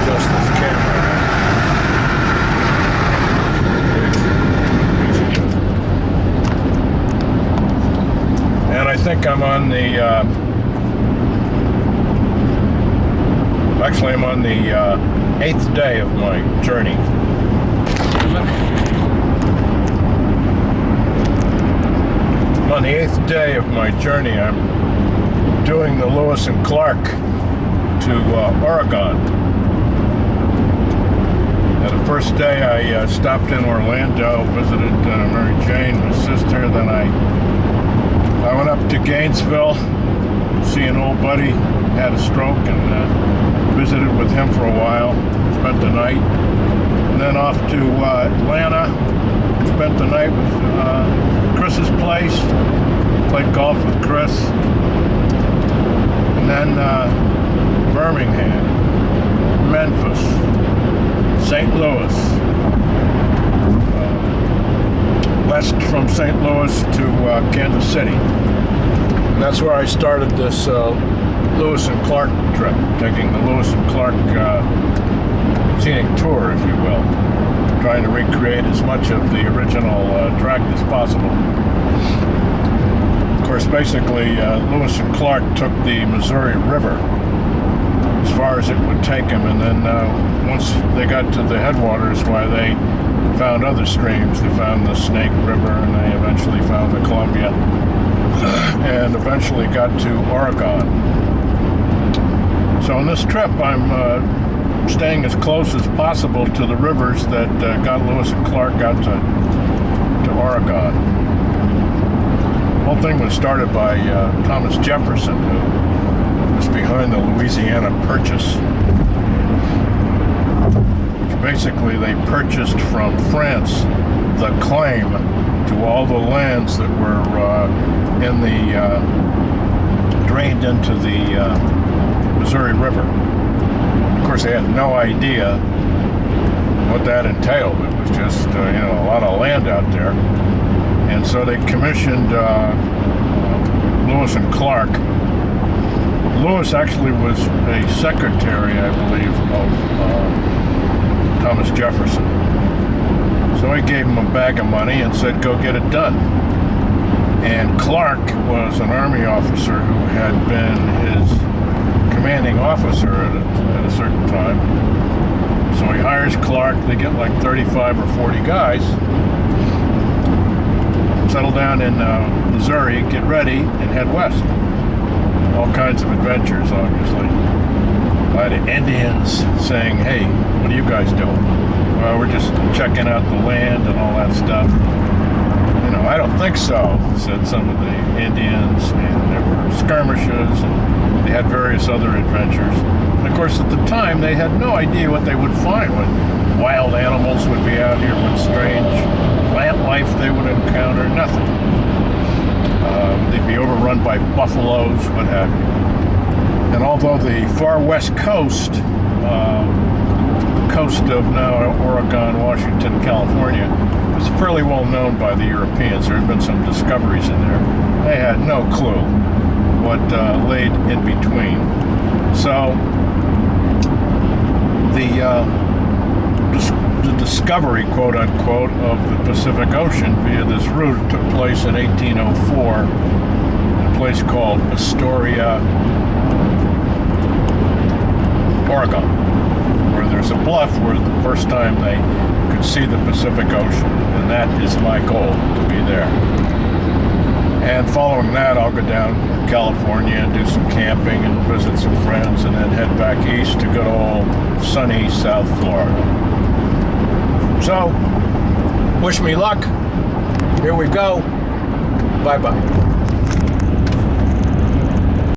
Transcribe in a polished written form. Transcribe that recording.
adjust this camera. And I think I'm on the, actually I'm on the 8th day of my journey. On the 8th day of my journey, I'm doing the Lewis and Clark to Oregon. The first day I stopped in Orlando, visited Mary Jane, my sister. Then I went up to Gainesville, see an old buddy, had a stroke, and visited with him for a while, spent the night. And then off to Atlanta, spent the night with Chris's place, played golf with Chris. And then Birmingham, Memphis, St. Louis, west from St. Louis to Kansas City. And that's where I started this Lewis and Clark trip, taking the Lewis and Clark scenic tour, if you will, trying to recreate as much of the original track as possible. Of course, basically, Lewis and Clark took the Missouri River as far as it would take them, and then once they got to the headwaters, why they found other streams. They found the Snake River, and they eventually found the Columbia, and eventually got to Oregon. So on this trip, I'm staying as close as possible to the rivers that got Lewis and Clark out to Oregon. The whole thing was started by Thomas Jefferson, who was behind the Louisiana Purchase. Which basically, they purchased from France the claim to all the lands that were in the drained into the Missouri River. Of course, they had no idea what that entailed. It was just a lot of land out there. And so they commissioned Lewis and Clark. Lewis actually was a secretary, I believe, of Thomas Jefferson. So he gave him a bag of money and said, go get it done. And Clark was an Army officer who had been his commanding officer at a certain time. So he hires Clark. They get like 35 or 40 guys, settle down in Missouri, get ready, and head west. All kinds of adventures, obviously. By the Indians saying, hey, what are you guys doing? Well, we're just checking out the land and all that stuff. I don't think so, said some of the Indians, and there were skirmishes, and they had various other adventures. And of course, at the time, they had no idea what they would find, what wild animals would be out here, what strange plant life they would encounter, nothing. They'd be overrun by buffaloes, what have you. And although the far west coast, the coast of now Oregon, Washington, California, was fairly well known by the Europeans. There had been some discoveries in there. They had no clue what laid in between. So the discovery, quote unquote, of the Pacific Ocean via this route took place in 1804 in a place called Astoria, Oregon, where there's a bluff where the first time they could see the Pacific Ocean, and that is my goal, to be there. And following that, I'll go down to California and do some camping and visit some friends, and then head back east to good old sunny South Florida. So, wish me luck. Here we go. Bye-bye.